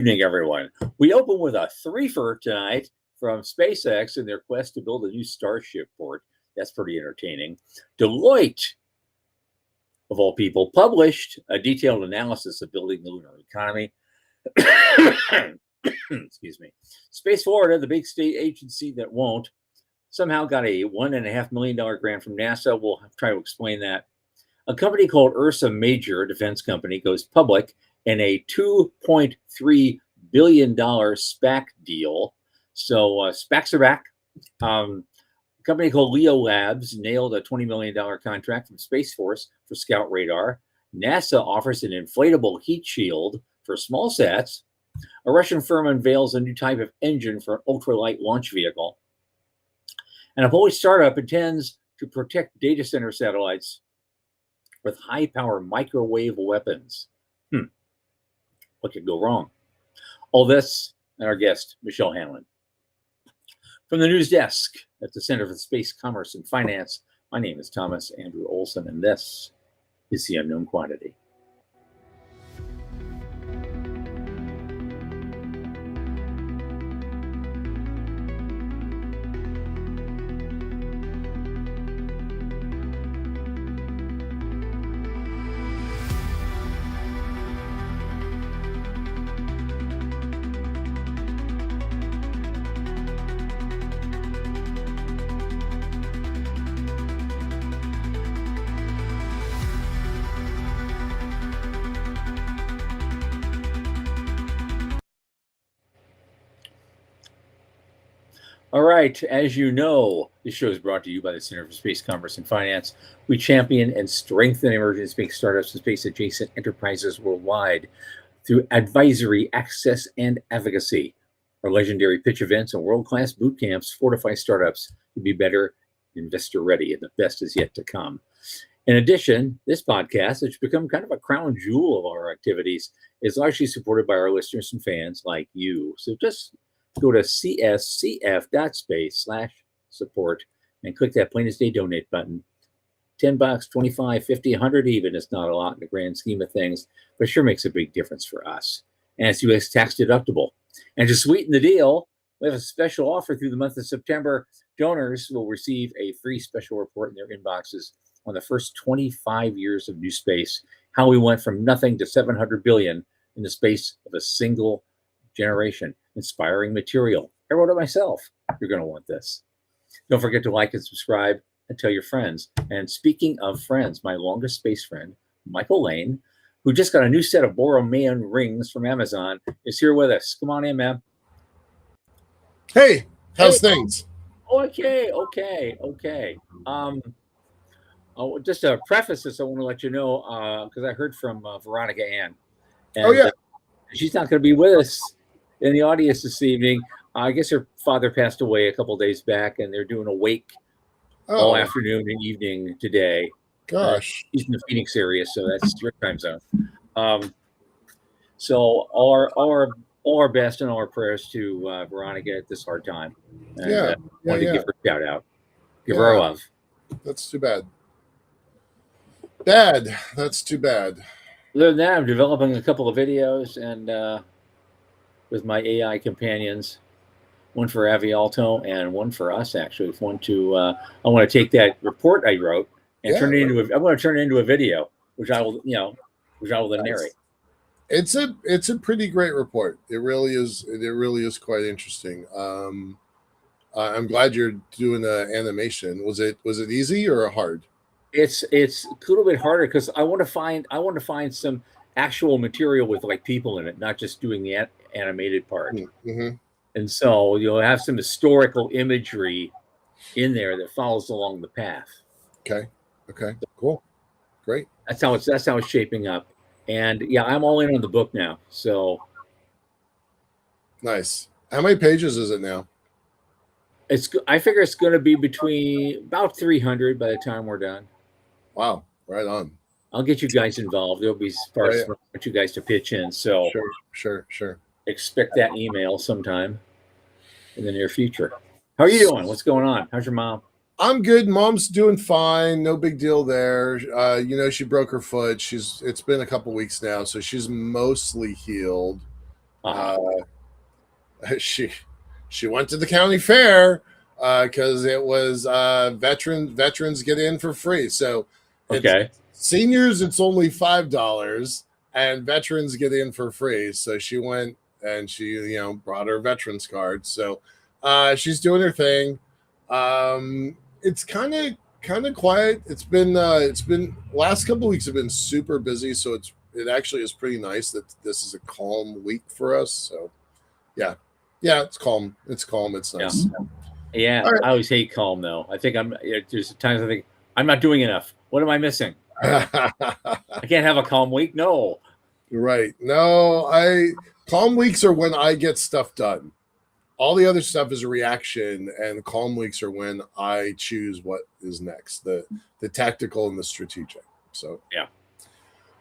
Evening, everyone. We open with a threefer tonight from SpaceX in their quest to build a new Starship port. That's pretty entertaining. Deloitte, of all people, published a detailed analysis of building the lunar economy. Excuse me. Space Florida, the big state agency that won't, somehow got a $1.5 million grant from NASA. We'll try to explain that. A company called Ursa Major, a defense company, goes public in a $2.3 billion SPAC deal. So SPACs are back. A company called Leo Labs nailed a $20 million contract from Space Force for Scout Radar. NASA offers an inflatable heat shield for small sats. A Russian firm unveils a new type of engine for an ultralight launch vehicle. And a Polish startup intends to protect data center satellites with high-power microwave weapons. What could go wrong? All this and our guest, Michelle Hanlon. From the news desk at the Center for Space Commerce and Finance, my name is Thomas Andrew Olson, and this is The Unknown Quantity. All right, as you know, this show is brought to you by the Center for Space Commerce and Finance. We champion and strengthen emerging space startups and space-adjacent enterprises worldwide through advisory, access, and advocacy. Our legendary pitch events and world-class boot camps fortify startups to be better, investor-ready, and the best is yet to come. In addition, this podcast, which has become kind of a crown jewel of our activities, is largely supported by our listeners and fans like you. So just go to cscf.space/support and click that plain as day donate button. $10, 25, 50, 100 even is not a lot in the grand scheme of things, but sure makes a big difference for us. And it's U.S. tax deductible. And to sweeten the deal, we have a special offer through the month of September. Donors will receive a free special report in their inboxes on the first 25 years of new space, how we went from nothing to 700 billion in the space of a single generation. Inspiring material. I wrote it myself. You're going to want this. Don't forget to like and subscribe and tell your friends. And speaking of friends, my longest space friend, Michael Laine, who just got a new set of Borromean rings from Amazon, is here with us. Come on in, man. Hey, how's things? Okay. Just to preface this, I want to let you know, because I heard from Veronica Ann. And, she's not going to be with us in the audience this evening. I guess her father passed away a couple days back, and they're doing a wake all afternoon and evening today. Gosh. He's in the Phoenix area, so that's your time zone. So all our best and all our prayers to Veronica at this hard time. And, wanted to give her a shout out. Give her our love. That's too bad. That's too bad. Other than that, I'm developing a couple of videos and with my AI companions, one for Avialto and one for us, actually. I want to take that report I wrote and turn it into I want to turn it into a video, which I will then narrate. It's a pretty great report. It really is. It really is quite interesting. I'm glad you're doing the animation. Was it easy or hard? It's a little bit harder because I want to find some actual material with like people in it, not just doing the animated part. Mm-hmm. And so you'll have some historical imagery in there that follows along the path. Okay, cool, great. That's how it's shaping up. And yeah, I'm all in on the book now. So nice. How many pages is it now? I figure it's going to be between about 300 by the time we're done. Wow, right on. I'll get you guys involved. There'll be parts for you guys to pitch in. So sure. Expect that email sometime in the near future. How are you doing? What's going on? How's your mom? I'm good. Mom's doing fine. No big deal there. She broke her foot. It's been a couple weeks now, so she's mostly healed. Uh-huh. She went to the county fair because it was veterans get in for free. So it's Okay. seniors, it's only $5, and veterans get in for free. So she went and she brought her veterans card. So she's doing her thing. It's kind of quiet. It's been last couple of weeks have been super busy. So it actually is pretty nice that this is a calm week for us. So yeah. Yeah, it's calm. It's calm. It's Yeah. nice. Yeah. All I always hate calm though. I think there's times I think I'm not doing enough. What am I missing? right. I can't have a calm week. No. No, calm weeks are when I get stuff done. All the other stuff is a reaction, and calm weeks are when I choose what is next, the tactical and the strategic. So Yeah.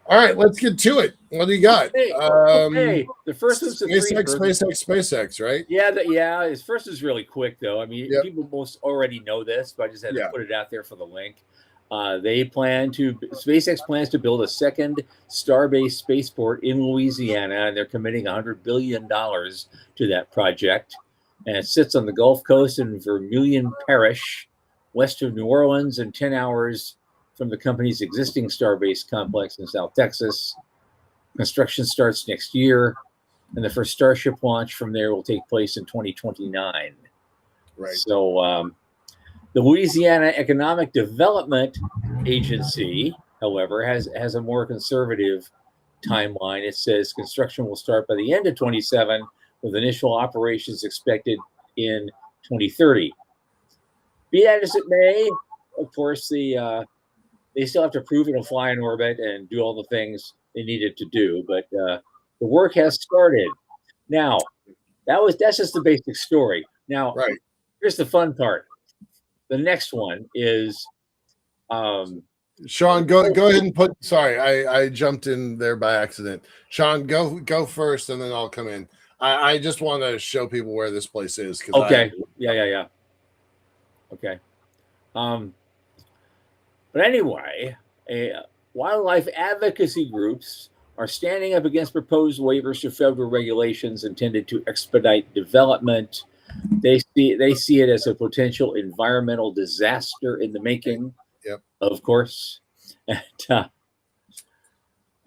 All right, let's get to it. What do you got? Okay. The first one's SpaceX, right? Yeah. His first is really quick though. I mean, Yep. people most already know this, but I just had to Yeah. put it out there for the link. SpaceX plans to build a second star-based spaceport in Louisiana, and they're committing $100 billion to that project. And it sits on the Gulf Coast in Vermilion Parish, west of New Orleans, and 10 hours from the company's existing star-based complex in South Texas. Construction starts next year, and the first Starship launch from there will take place in 2029. Right. So the Louisiana Economic Development Agency, however, has a more conservative timeline. It says construction will start by the end of 27, with initial operations expected in 2030. Be that as it may, of course, they still have to prove it'll fly in orbit and do all the things they needed to do, but the work has started. Now, that's just the basic story. Now, Right. here's the fun part. The next one is Sean, go ahead and put. Sorry, I jumped in there by accident. Sean, go first, and then I'll come in. I just want to show people where this place is. Okay. Yeah. Okay. But anyway, wildlife advocacy groups are standing up against proposed waivers to federal regulations intended to expedite development. They see it as a potential environmental disaster in the making. Yep. Of course.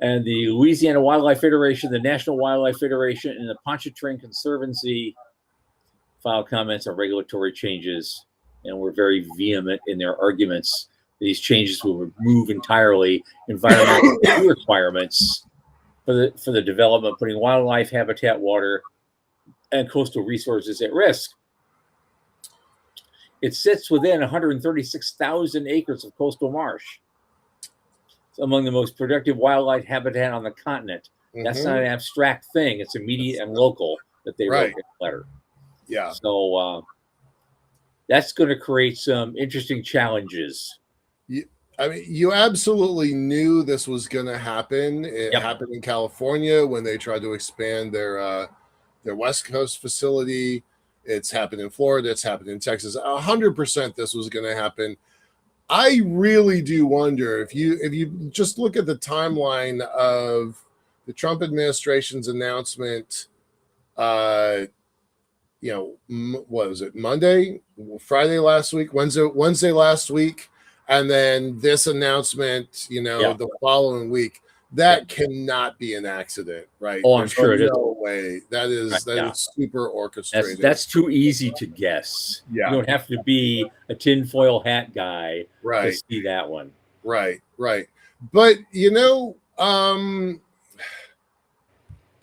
And the Louisiana Wildlife Federation, the National Wildlife Federation, and the Pontchartrain Conservancy filed comments on regulatory changes and were very vehement in their arguments. These changes will remove entirely environmental requirements for the development, putting wildlife habitat, water, and coastal resources at risk. It sits within 136,000 acres of coastal marsh. It's among the most productive wildlife habitat on the continent. Mm-hmm. That's not an abstract thing. It's immediate and local that they wrote in the letter. Yeah. So that's going to create some interesting challenges. I mean, you absolutely knew this was going to happen. It happened in California when they tried to expand their West Coast facility. It's happened in Florida. It's happened in Texas. 100% this was going to happen. I really do wonder if you just look at the timeline of the Trump administration's announcement. What was it? Friday last week, Wednesday last week, and then this announcement. The following week. That cannot be an accident, right? Oh, I'm sure it is. No way. That is super orchestrated. That's too easy to guess. Yeah. You don't have to be a tinfoil hat guy to see that one. Right. But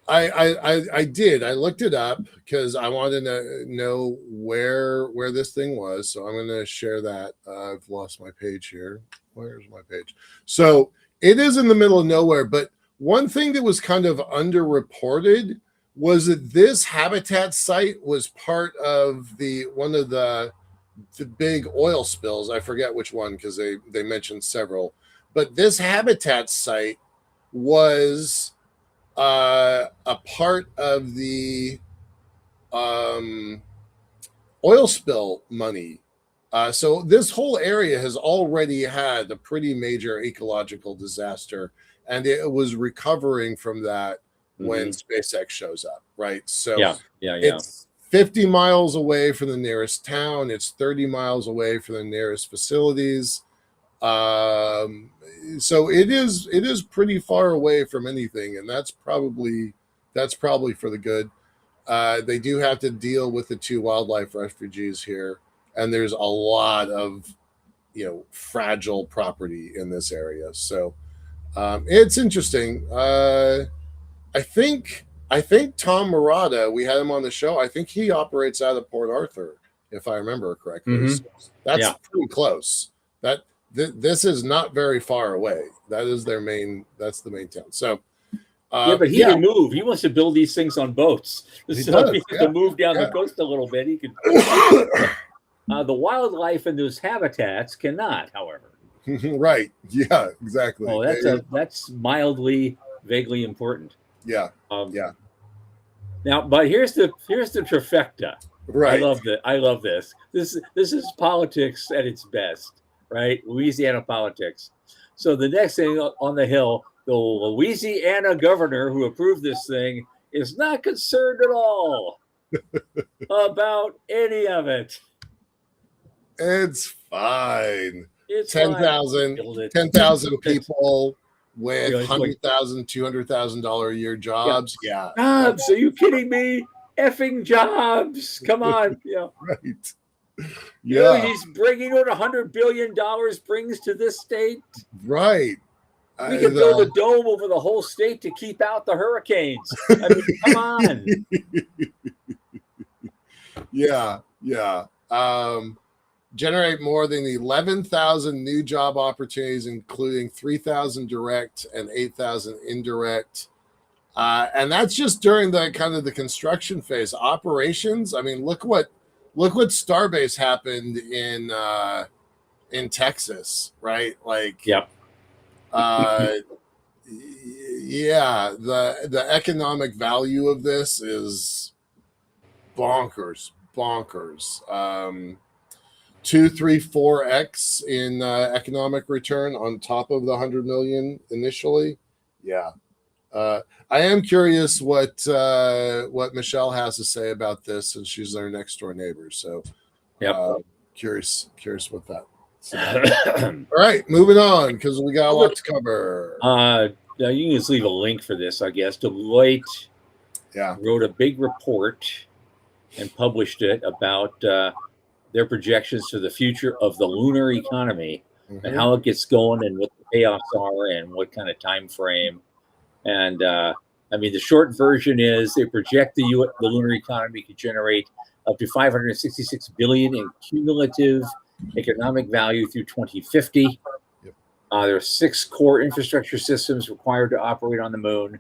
I did. I looked it up because I wanted to know where this thing was. So I'm going to share that. I've lost my page here. Where's my page? So it is in the middle of nowhere, but one thing that was kind of underreported was that this habitat site was part of one of the big oil spills. I forget which one because they mentioned several, but this habitat site was a part of the oil spill money. So this whole area has already had a pretty major ecological disaster, and it was recovering from that when Mhm. SpaceX shows up, right? So Yeah. it's 50 miles away from the nearest town. It's 30 miles away from the nearest facilities. Um, so it is pretty far away from anything, and that's probably for the good. They do have to deal with the 2 wildlife refugees here, and there's a lot of fragile property in this area. So it's interesting. I think Tom Murata, we had him on the show. I think he operates out of Port Arthur, if I remember correctly. Mhm. So that's Yeah. pretty close. This is not very far away. That is their main. That's the main town. So Yeah, but he yeah, can move. He wants to build these things on boats. he So if he does. has to move down the Yeah. coast a little bit, he could. The wildlife in those habitats cannot, however. Right. Yeah. Exactly. Oh, that's mildly, vaguely important. Yeah. Um, Yeah. Now, but here's the trifecta. Right. I love this. This is politics at its best, right? Louisiana politics. So the next thing on the Hill, the Louisiana governor who approved this thing is not concerned at all about any of it. It's fine. It's 10,000 Build it. 10,000 people with It's like, $100,000, $200,000 a year jobs. Yeah. jobs? Are you kidding me? Effing jobs! Come on, Right. You know, Yeah. he's bringing what $100 billion brings to this state. Right. We could build a dome over the whole state to keep out the hurricanes. I mean, come on. Yeah. Yeah. Generate more than 11,000 new job opportunities, including 3,000 direct and 8,000 indirect. And that's just during the kind of the construction phase. Operations, I mean, look what Starbase happened in Texas, right? Like, Yep. Yeah, the economic value of this is bonkers. 2, 3, 4x in economic return on top of the 100 million initially. Yeah. I am curious what Michelle has to say about this, since she's their next door neighbor. So, curious what that. All right, moving on, because we got a lot to cover. Now you can just leave a link for this, I guess. Deloitte wrote a big report and published it about their projections for the future of the lunar economy and how it gets going and what the payoffs are and what kind of time frame. And I mean, the short version is they project the lunar economy could generate up to $566 billion in cumulative economic value through 2050. There are 6 core infrastructure systems required to operate on the moon,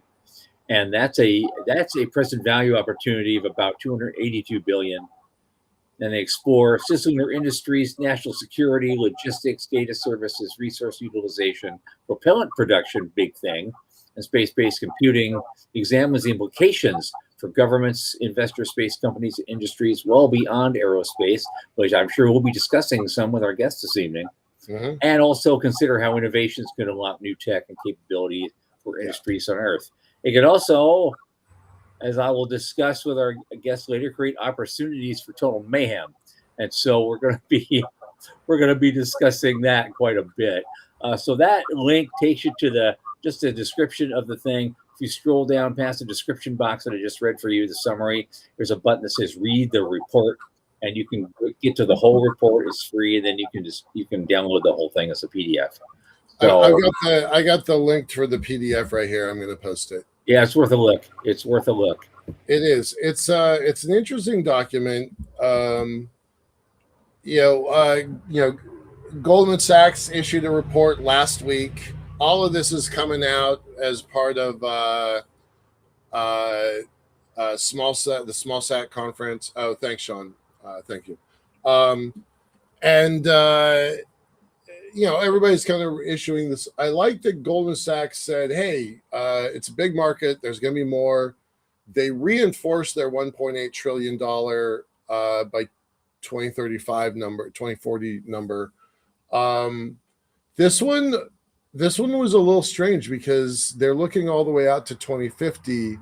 and that's a present value opportunity of about $282 billion. And they explore cislunar industries, national security, logistics, data services, resource utilization, propellant production, big thing, and space-based computing. Examines the implications for governments, investor space companies, and industries well beyond aerospace, which I'm sure we'll be discussing some with our guests this evening. And also consider how innovations can unlock new tech and capability for industries on Earth. It could also, as I will discuss with our guests later, create opportunities for total mayhem. And so we're going to be discussing that quite a bit. So that link takes you to just the description of the thing. If you scroll down past the description box that I just read for you, the summary, there's a button that says read the report, and you can get to the whole report. It's free, and then you can download the whole thing as a PDF. So I got the link for the PDF right here. I'm going to post it. Yeah, it's worth a look. It's worth a look. It is. It's an interesting document. Goldman Sachs issued a report last week. All of this is coming out as part of the Small Sat conference. Oh, thanks, Sean. Thank you. Everybody's kind of issuing this. I like that Goldman Sachs said, hey, it's a big market. There's going to be more. They reinforced their $1.8 trillion by 2035 number, 2040 number. This one, this one was a little strange because they're looking all the way out to 2050,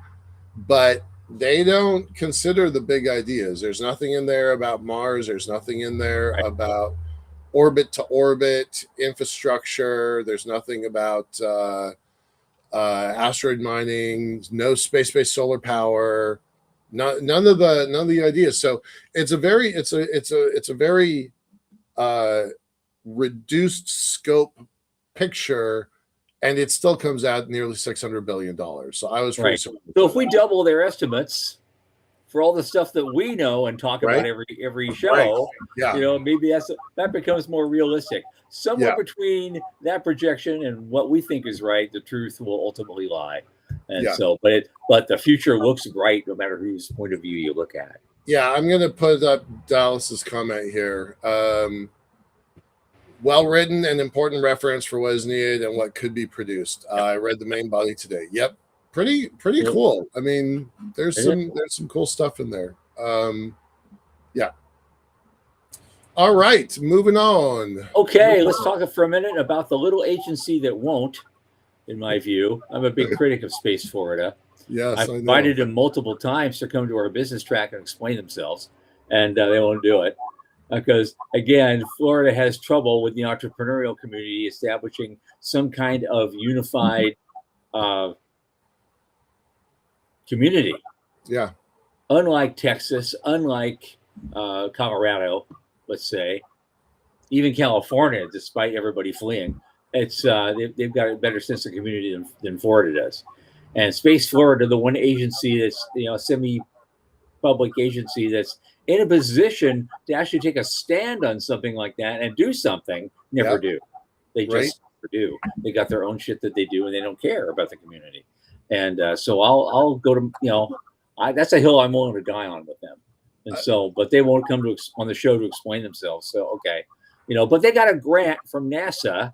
but they don't consider the big ideas. There's nothing in there about Mars. There's nothing in there Right. about orbit to orbit infrastructure. There's nothing about asteroid mining. No space-based solar power. None of the ideas. So it's a very reduced scope picture, and it still comes out nearly $600 billion. So I was pretty Right. surprised. So if we double their estimates for all the stuff that we know and talk about Right. every show, Right. Yeah. maybe that becomes more realistic. Somewhere Yeah. between that projection and what we think is right, the truth will ultimately lie. And Yeah. so, but the future looks bright no matter whose point of view you look at. Yeah, I'm going to put up Dallas's comment here. Well written and important reference for what is needed and what could be produced. I read the main body today. Yep, pretty Yep. cool. I mean, there's Yeah. some cool stuff in there. Yeah. All right, moving on. Okay, let's talk for a minute about the little agency that won't. In my view, I'm a big critic of Space Florida. Yes, I've I know. invited them multiple times to come to our business track and explain themselves, and they won't do it because, again, Florida has trouble with the entrepreneurial community establishing some kind of unified community. Yeah. Unlike Texas, unlike Colorado, let's say, even California, despite everybody fleeing, it's they've got a better sense of community than Florida does. And Space Florida, the one agency that's a semi-public agency that's in a position to actually take a stand on something like that and do something, never do. They just never do. They got their own shit that they do, and they don't care about the community. And so I'll go to that's a hill I'm willing to die on with them. And so, but they won't come on the show to explain themselves. So okay, but they got a grant from NASA.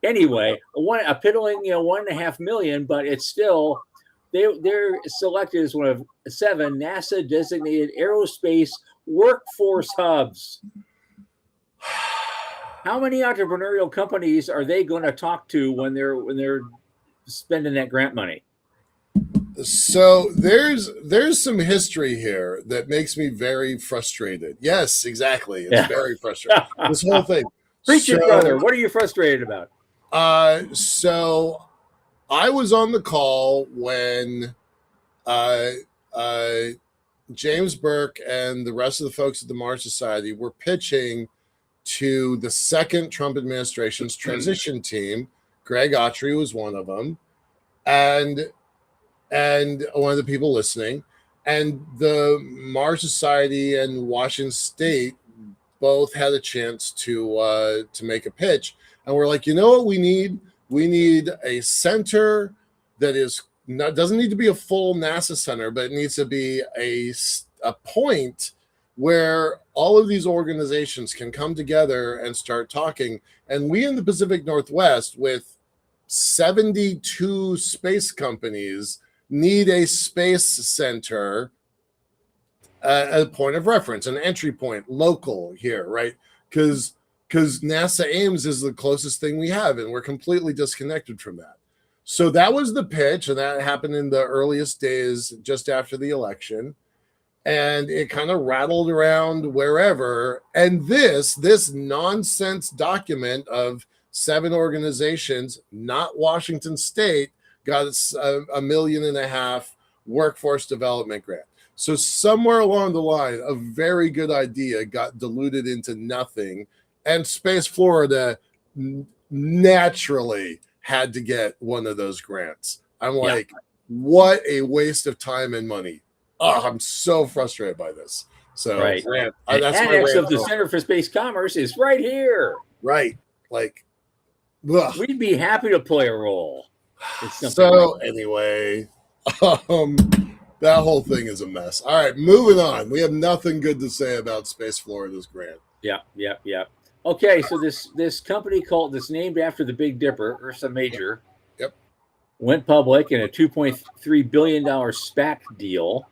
Anyway, a piddling, $1.5 million, but it's still they're selected as one of 7 NASA designated aerospace workforce hubs. How many entrepreneurial companies are they going to talk to when they're spending that grant money? So there's some history here that makes me very frustrated. Yes, exactly. It's very frustrating. This whole thing. Preach it, brother. What are you frustrated about? So I was on the call when James Burke and the rest of the folks at the Mars Society were pitching to the second Trump administration's transition team. Greg Autry was one of them, and one of the people listening, and the Mars Society and Washington State both had a chance to make a pitch. And we're like, you know what we need? We need a center that doesn't need to be a full NASA center, but it needs to be a point where all of these organizations can come together and start talking. And we in the Pacific Northwest, with 72 space companies, need a space center, a point of reference, an entry point, local here, right? Because NASA Ames is the closest thing we have, and we're completely disconnected from that. So that was the pitch, and that happened in the earliest days just after the election. And it kind of rattled around wherever. And this nonsense document of 7 organizations, not Washington State, got $1.5 million workforce development grant. So somewhere along the line, a very good idea got diluted into nothing. And Space Florida naturally had to get one of those grants. I'm like, what a waste of time and money. Oh, I'm so frustrated by this. So right. That's annex of the Center for Space Commerce is right here. Right. Like, ugh. We'd be happy to play a role. So anyway, that whole thing is a mess. All right, moving on. We have nothing good to say about Space Florida's grant. Yeah. Okay, so this company that's named after the Big Dipper, Ursa Major, went public in a $2.3 billion SPAC deal.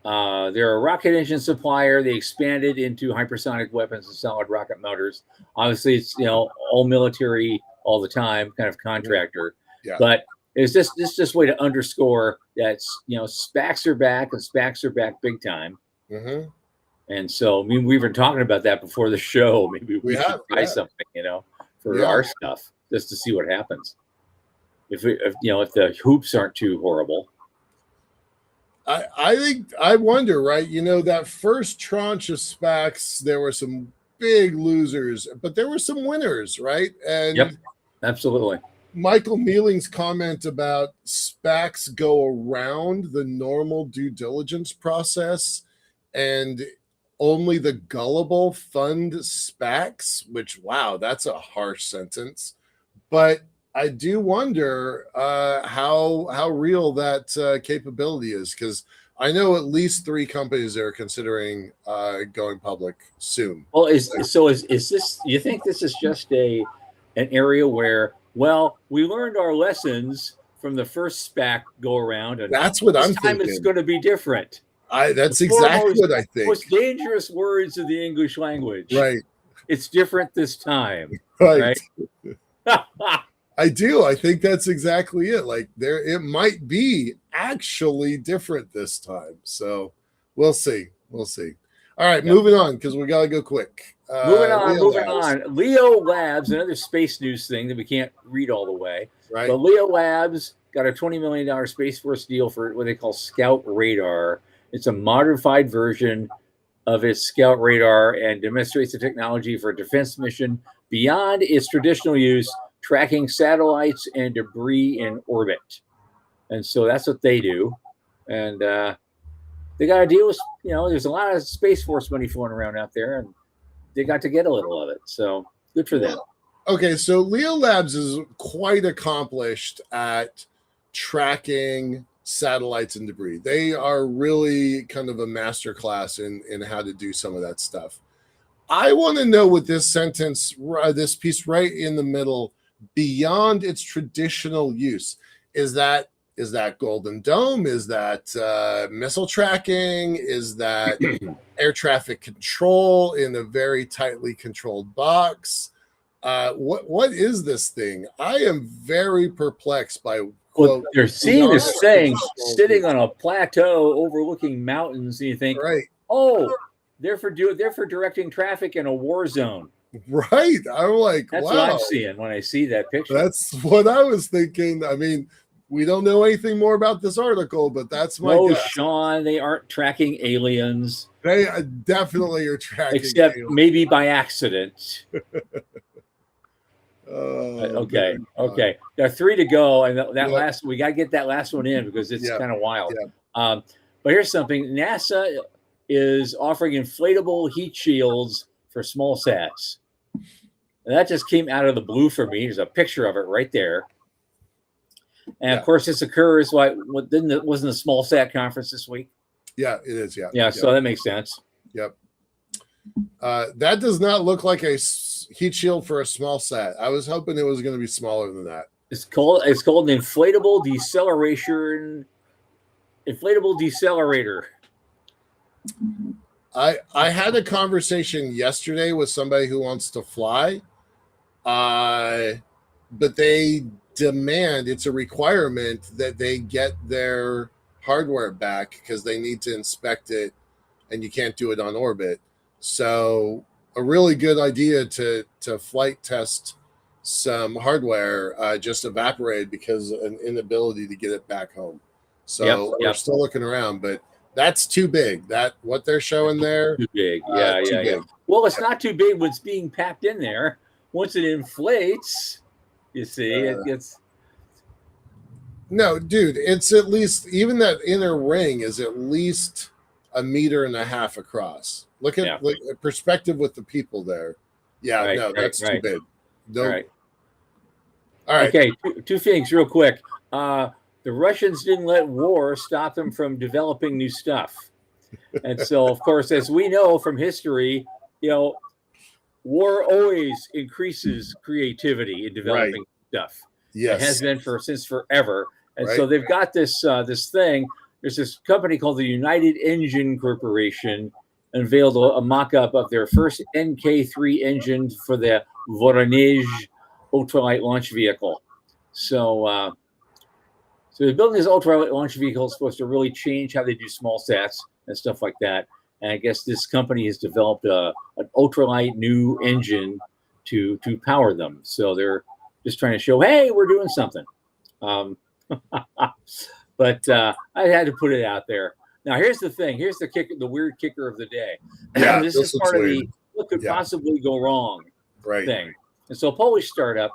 They're a rocket engine supplier. They expanded into hypersonic weapons and solid rocket motors. Obviously, it's all military all the time, kind of contractor. Yeah. But it's just way to underscore that SPACs are back, and SPACs are back big time. Mm-hmm. And so, I mean, we've been talking about that before the show. Maybe we should try something, for our stuff, just to see what happens. If the hoops aren't too horrible. I wonder, right? That first tranche of SPACs, there were some big losers, but there were some winners, right? And yep, absolutely. Michael Mealing's comment about SPACs go around the normal due diligence process and only the gullible fund SPACs, which, wow, that's a harsh sentence. But I do wonder how real that capability is, because I know at least 3 companies are considering going public soon. Well, is this? You think this is just an area where, well, we learned our lessons from the first SPAC go around, and that's what I'm thinking. This time it's going to be different. That's exactly what I think. Most dangerous words of the English language. Right. It's different this time. Right. Right? I do. I think that's exactly it. Like it might be actually different this time. So we'll see. We'll see. All right, moving on, because we got to go quick. Moving on. Leo Labs, another space news thing that we can't read all the way. Right. But Leo Labs got a $20 million Space Force deal for what they call Scout Radar. It's a modified version of its Scout Radar and demonstrates the technology for a defense mission beyond its traditional use, tracking satellites and debris in orbit. And so that's what they do. And they got to deal with, there's a lot of Space Force money floating around out there, and they got to get a little of it. So good for them. Okay, so Leo Labs is quite accomplished at tracking satellites and debris. They are really kind of a master class in how to do some of that stuff. I want to know what this piece right in the middle, beyond its traditional use, is that Golden Dome? Is that missile tracking? Is that air traffic control in a very tightly controlled box? What is this thing? I am very perplexed by. Well, they're seeing this thing sitting on a plateau overlooking mountains, and you think, right? Oh, they're for directing traffic in a war zone. Right. I'm like, that's wow. what I'm seeing when I see that picture. That's what I was thinking. I mean, we don't know anything more about this article, but that's my guess. Sean, they aren't tracking aliens. They definitely are tracking except aliens. Maybe by accident. Okay. There are 3 to go, and that we got to get that last one in because it's kind of wild. Yeah. But here's something: NASA is offering inflatable heat shields for small sats. And that just came out of the blue for me. There's a picture of it right there. And of course, this occurs wasn't the small sat conference this week? Yeah, it is. Yeah. So that makes sense. Yep. That does not look like a heat shield for a small sat. I was hoping it was going to be smaller than that. It's called an inflatable decelerator. I had a conversation yesterday with somebody who wants to fly, but they demand, it's a requirement that they get their hardware back because they need to inspect it, and you can't do it on orbit. So a really good idea to flight test some hardware just evaporated because of an inability to get it back home. So we're still looking around, but that's too big. What they're showing there, too big. Yeah. Well, it's not too big when it's being packed in there. Once it inflates, you see, it gets. No, dude, it's at least, even that inner ring is at least 1.5 meters across. Look at perspective with the people there. Yeah, that's too big. No. All right. Okay, 2 things real quick. The Russians didn't let war stop them from developing new stuff. And so, of course, as we know from history, war always increases creativity in developing stuff. Yes. It has been since forever. And so they've got this thing. There's this company called the United Engine Corporation unveiled a mock-up of their first NK3 engine for the Voronezh ultralight launch vehicle. So so they're building this ultralight launch vehicle. It's supposed to really change how they do small sats and stuff like that. And I guess this company has developed an ultralight new engine to power them. So they're just trying to show, hey, we're doing something. But I had to put it out there. Now, here's the thing. Here's the kicker, the weird kicker of the day. Yeah, this is part of the what could Yeah. possibly go wrong Right. thing. And so a Polish startup,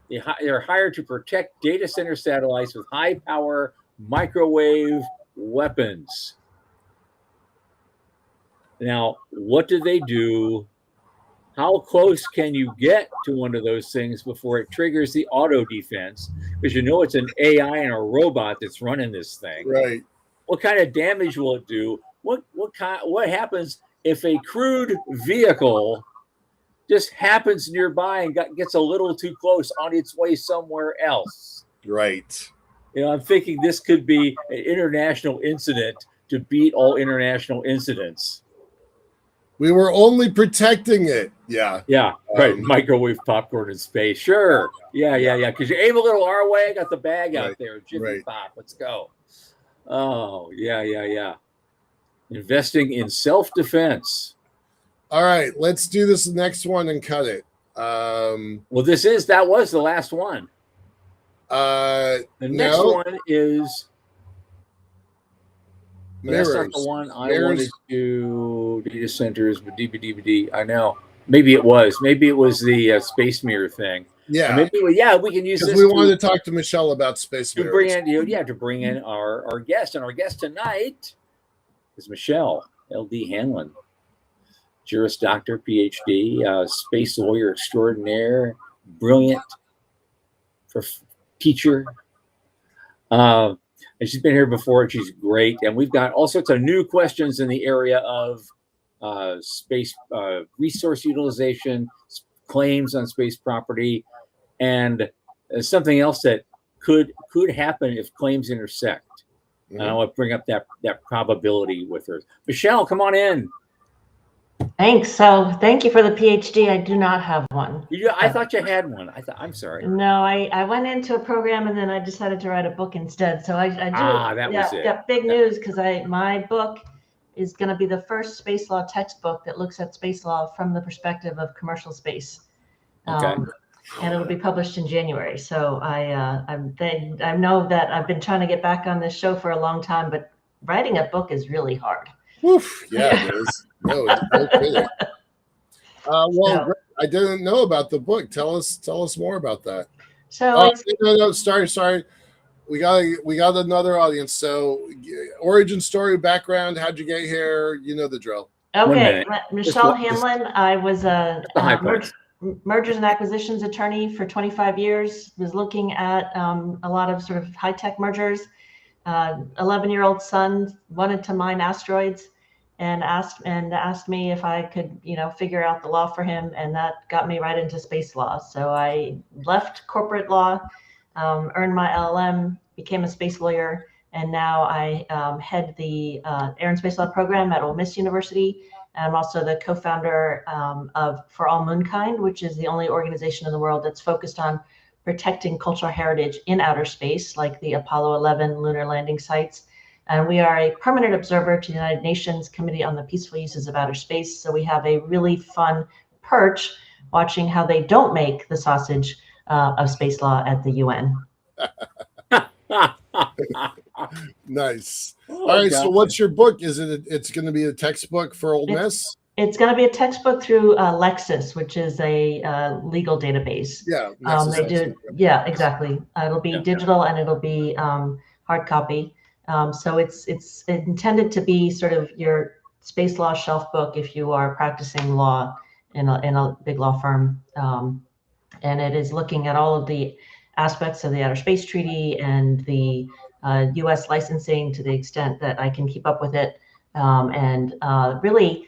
they're hired to protect data center satellites with high power microwave weapons. Now, what do they do? How close can you get to one of those things before it triggers the auto defense? Because you know it's an AI and a robot that's running this thing. Right. What kind of damage will it do? What happens if a crewed vehicle just happens nearby and gets a little too close on its way somewhere else? Right. You know, I'm thinking this could be an international incident to beat all international incidents. We were only protecting it. Yeah. Yeah, right. Microwave popcorn in space. Sure. Yeah. Because you aim a little our way. I got the bag out there. Jiffy Pop. Let's go. Oh, yeah. Investing in self-defense. All right. Let's do this next one and cut it. Well, that was the last one. The next one is mirrors. That's not the one I wanted to data centers, but DVD. I know. Maybe it was the space mirror thing. Yeah. We can use this. We wanted to talk to Michelle about space mirrors. To bring in our guest. And our guest tonight is Michelle, LD Hanlon, Juris Doctor, PhD, space lawyer extraordinaire, brilliant teacher. And she's been here before. And she's great. And we've got all sorts of new questions in the area of space resource utilization, claims on space property, and something else that could happen if claims intersect. Mm-hmm. And I want to bring up that probability with her. Michelle, come on in. Thanks. So thank you for the PhD. I do not have one. I thought you had one. I'm sorry. No, I went into a program and then I decided to write a book instead. So I do. That was it. Got big news because my book is going to be the first space law textbook that looks at space law from the perspective of commercial space. Okay. And it'll be published in January. I know that I've been trying to get back on this show for a long time, but writing a book is really hard. Oof, yeah, it is. No kidding. I didn't know about the book. Tell us more about that. So no, sorry. We got another audience. So origin story, background, how'd you get here? You know the drill. Okay, Michelle Hanlon. I was a mergers and acquisitions attorney for 25 years. Was looking at a lot of sort of high-tech mergers. 11-year-old son wanted to mine asteroids and asked me if I could, figure out the law for him. And that got me right into space law. So I left corporate law, earned my LLM, became a space lawyer. And now I head the Air and Space Law program at Ole Miss University. And I'm also the co-founder of For All Moonkind, which is the only organization in the world that's focused on protecting cultural heritage in outer space, like the Apollo 11 lunar landing sites. And we are a permanent observer to the United Nations Committee on the Peaceful Uses of Outer Space. So we have a really fun perch watching how they don't make the sausage of space law at the UN. Nice. All right. So what's your book? It's going to be a textbook for Ole Miss? It's going to be a textbook through Lexis, which is a legal database. Yeah. They do. Yeah, exactly. It'll be digital and it'll be hard copy. So it's intended to be sort of your space law shelf book if you are practicing law in a big law firm. And it is looking at all of the aspects of the Outer Space Treaty and the U.S. licensing to the extent that I can keep up with it. Really,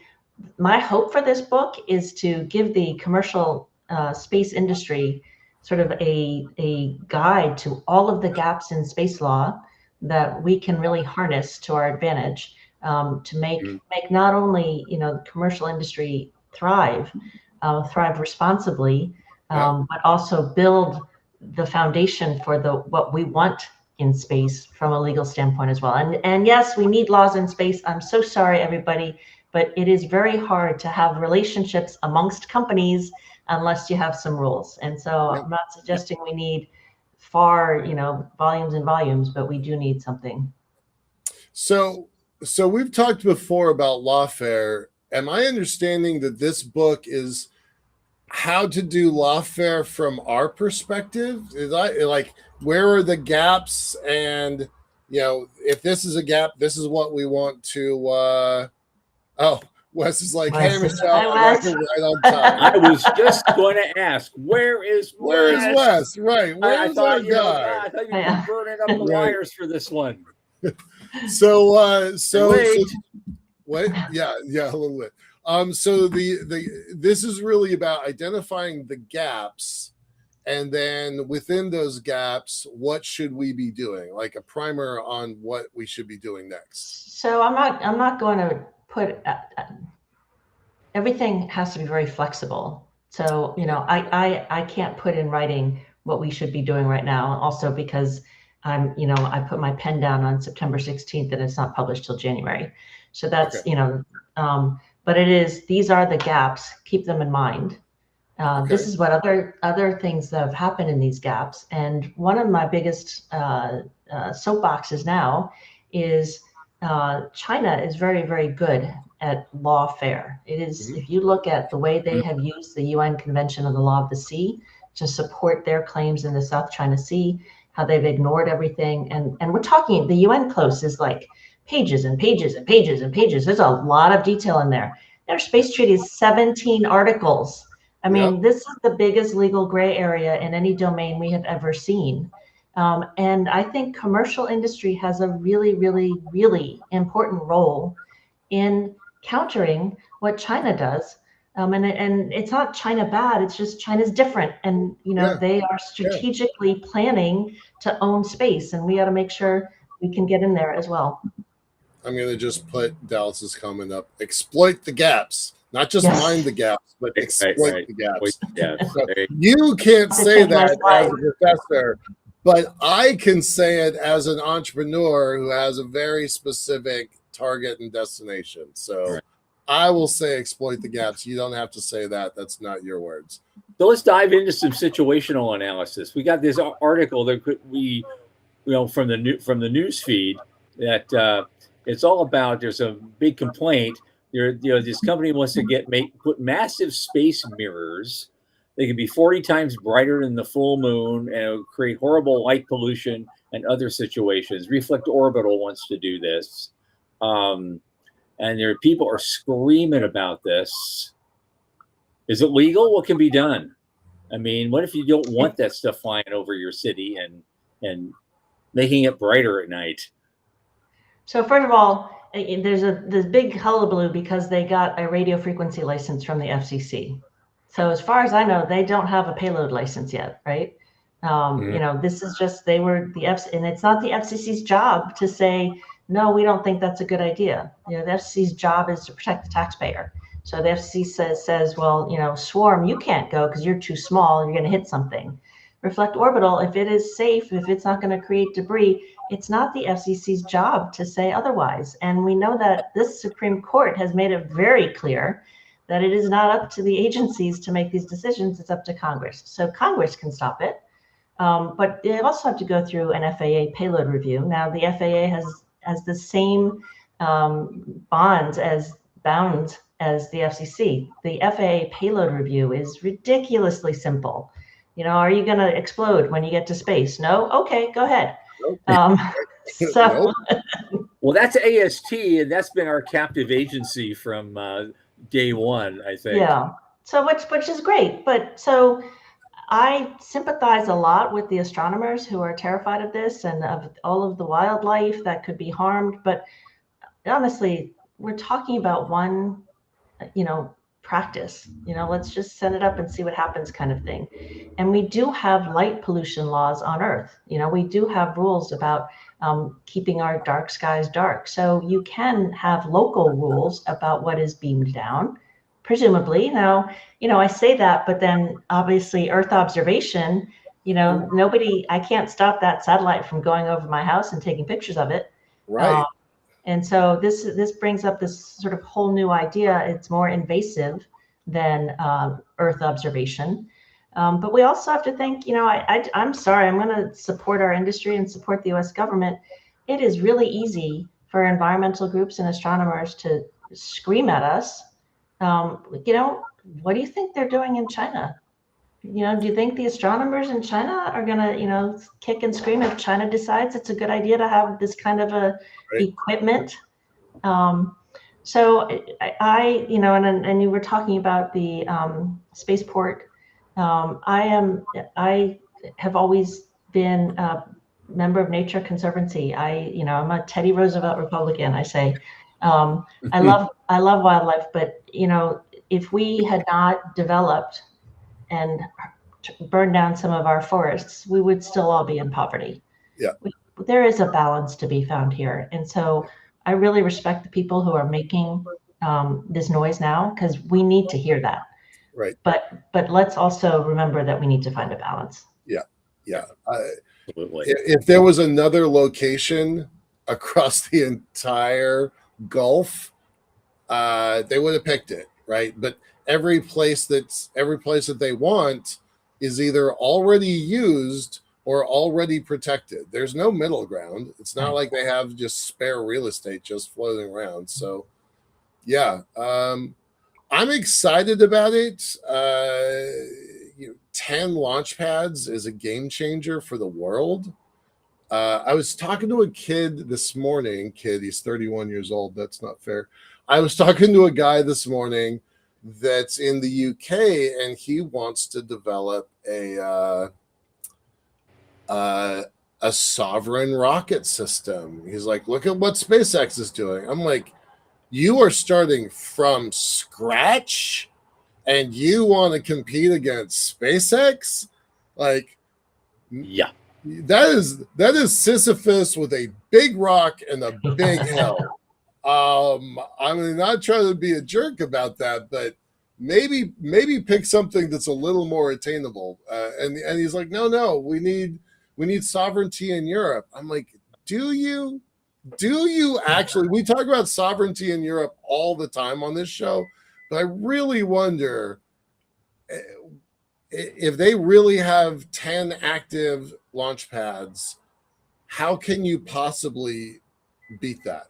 my hope for this book is to give the commercial space industry sort of a guide to all of the gaps in space law that we can really harness to our advantage to make not only the commercial industry thrive responsibly, but also build the foundation for what we want in space from a legal standpoint as well. And yes, we need laws in space. I'm so sorry, everybody, but it is very hard to have relationships amongst companies unless you have some rules. And so I'm not suggesting we need far, volumes and volumes, but we do need something. So we've talked before about lawfare. Am I understanding that this book is how to do lawfare from our perspective? Where are the gaps? And if this is a gap, this is what we want to. Wes is like, hey, Michelle, right on time. I was just going to ask, where is Wes? Right, where's our guy? I thought you were burning up the wires for this one. So what? Yeah, a little bit. So this is really about identifying the gaps, and then within those gaps, what should we be doing? Like a primer on what we should be doing next. So I'm not going to put everything has to be very flexible. So I can't put in writing what we should be doing right now. Also because I put my pen down on September 16th and it's not published till January. So that's but these are the gaps. Keep them in mind. This is what other things that have happened in these gaps. And one of my biggest soapboxes now is China is very, very good at lawfare. It is, if you look at the way they have used the UN Convention on the Law of the Sea to support their claims in the South China Sea, how they've ignored everything. And we're talking, the UN close is like pages and pages and pages and pages. There's a lot of detail in there. Their space treaty is 17 articles. I mean, this is the biggest legal gray area in any domain we have ever seen. And I think commercial industry has a really, really, really important role in countering what China does. And it's not China bad, it's just China's different. And, they are strategically planning to own space, and we got to make sure we can get in there as well. I'm going to just put Dallas's comment up. Exploit the gaps, not just mind the gaps, but exploit the gaps. So you can't say that as a professor, but I can say it as an entrepreneur who has a very specific target and destination. So I will say exploit the gaps. You don't have to say that. That's not your words. So let's dive into some situational analysis. We got this article that from the news feed that it's all about. There's a big complaint. This company wants to put massive space mirrors. They can be 40 times brighter than the full moon, and it will create horrible light pollution and other situations. Reflect Orbital wants to do this. And people are screaming about this. Is it legal? What can be done? I mean, what if you don't want that stuff flying over your city and making it brighter at night? So first of all, there's this big hullabaloo because they got a radio frequency license from the FCC. So as far as I know, they don't have a payload license yet, right? This is just and it's not the FCC's job to say, no, we don't think that's a good idea. The FCC's job is to protect the taxpayer. So the FCC says, well, Swarm, you can't go because you're too small. You're going to hit something. Reflect Orbital, if it is safe, if it's not going to create debris, it's not the FCC's job to say otherwise. And we know that this Supreme Court has made it very clear that it is not up to the agencies to make these decisions. It's up to Congress. So Congress can stop it. But they also have to go through an FAA payload review. Now, the FAA has the same bounds as the FCC. The FAA payload review is ridiculously simple. Are you going to explode when you get to space? No? Okay, go ahead. Well, that's AST, and that's been our captive agency from day one, I think. Yeah. So which is great. But so I sympathize a lot with the astronomers who are terrified of this and of all of the wildlife that could be harmed. But honestly, we're talking about one, practice. Let's just set it up and see what happens kind of thing. And we do have light pollution laws on Earth. We do have rules about keeping our dark skies dark. So you can have local rules about what is beamed down, presumably. Now, I say that, but then obviously Earth observation, I can't stop that satellite from going over my house and taking pictures of it. Right. And so this brings up this sort of whole new idea. It's more invasive than Earth observation. But we also have to think, I'm sorry, I'm going to support our industry and support the US government. It is really easy for environmental groups and astronomers to scream at us. What do you think they're doing in China? Do you think the astronomers in China are going to, kick and scream if China decides it's a good idea to have this kind of a equipment? So and you were talking about the spaceport. I have always been a member of Nature Conservancy. I'm a Teddy Roosevelt Republican. I say, I love wildlife, but if we had not developed and burned down some of our forests, we would still all be in poverty. Yeah. There is a balance to be found here. And so I really respect the people who are making this noise now, because we need to hear that. Right. But let's also remember that we need to find a balance. Yeah. Absolutely. If there was another location across the entire Gulf, they would have picked it, right? But every place that they want is either already used or already protected. There's no middle ground. It's not like they have just spare real estate just floating around. So yeah, I'm excited about it. 10 launch pads is a game changer for the world. I was talking to a kid this morning. He's 31 years old. That's not fair. I was talking to a guy this morning that's in the UK, and he wants to develop a sovereign rocket system. He's like, look at what SpaceX is doing. I'm like, you are starting from scratch and you want to compete against SpaceX? Like, yeah, that is Sisyphus with a big rock and a big hill. I'm not trying to be a jerk about that, but maybe pick something that's a little more attainable. And he's like, no, we need sovereignty in Europe. I'm like, do you actually? We talk about sovereignty in Europe all the time on this show, but I really wonder if they really have 10 active launch pads, how can you possibly beat that?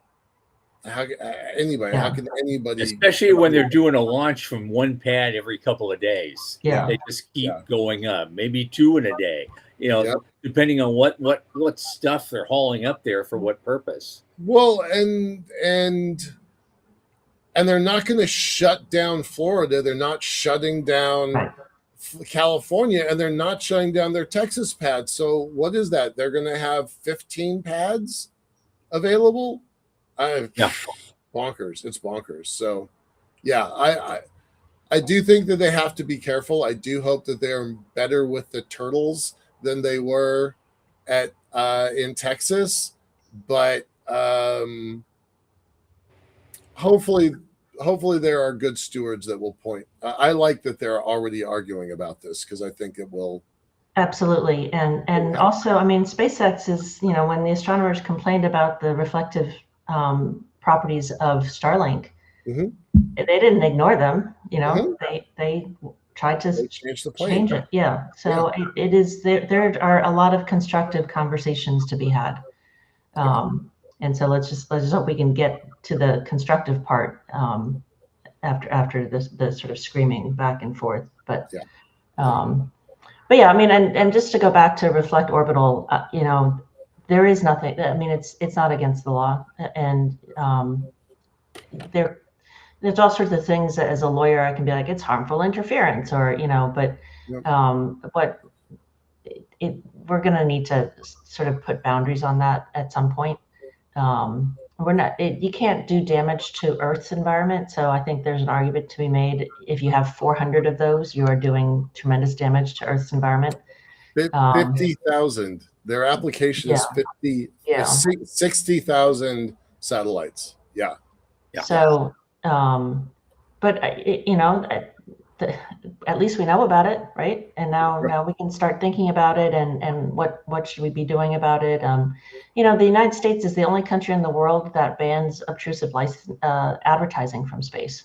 How can anybody, especially when they're doing a launch from one pad every couple of days? Yeah, they just keep going up, maybe 2 in a day, depending on what stuff they're hauling up there for what purpose. Well, and they're not going to shut down Florida. They're not shutting down California, and they're not shutting down their Texas pads. So what is that? They're going to have 15 pads available. Bonkers. It's bonkers. So yeah, I do think that they have to be careful. I do hope that they're better with the turtles than they were at in Texas, but hopefully there are good stewards that will point. I like that they're already arguing about this, because I think it will. Absolutely. And also, I mean, SpaceX is, when the astronomers complained about the reflective properties of Starlink, mm-hmm. they didn't ignore them. Mm-hmm. They tried to change the plane. Change it. Yeah. So it is, there are a lot of constructive conversations to be had. And so let's just hope we can get to the constructive part after the sort of screaming back and forth. But yeah, I mean, and just to go back to Reflect Orbital, there is nothing. I mean, it's not against the law, and there's all sorts of things that as a lawyer I can be like, it's harmful interference, or but we're going to need to sort of put boundaries on that at some point. You can't do damage to Earth's environment. So I think there's an argument to be made. If you have 400 of those, you are doing tremendous damage to Earth's environment. 50,000. Their application is 60,000 satellites. Yeah. So, but you know, at least we know about it, right? And now we can start thinking about it, and what should we be doing about it? You know, the United States is the only country in the world that bans obtrusive advertising from space.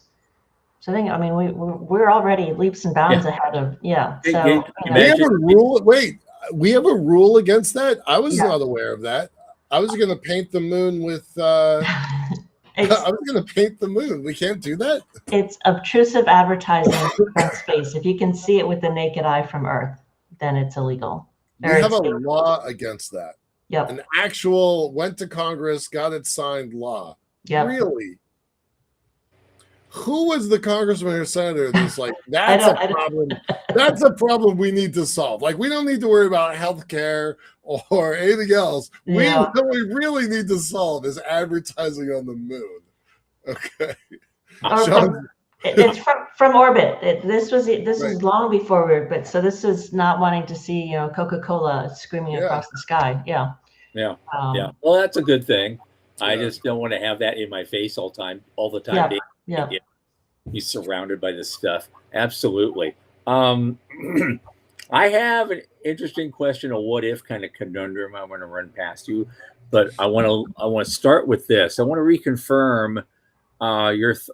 So I mean, we're already leaps and bounds ahead of, yeah. So we have a rule. Wait, we have a rule against that? I was not aware of that. I was going to paint the moon with. I was going to paint the moon. We can't do that. It's obtrusive advertising from space. If you can see it with the naked eye from Earth, then it's illegal. We have a law against that. Yep. An actual went to Congress, got it signed law. Yep. Really? Who was the congressman or senator that's like, that's a problem. That's a problem we need to solve. Like, we don't need to worry about healthcare or anything else. What we really need to solve is advertising on the moon. Okay. It's from orbit. This was long before orbit. So this is not wanting to see, you know, Coca-Cola screaming across the sky. Yeah. Well, that's a good thing. I just don't want to have that in my face all the time. Yeah. He's surrounded by this stuff. Absolutely. I have an interesting question, a what if kind of conundrum I want to run past you, but I want to start with this. I want to reconfirm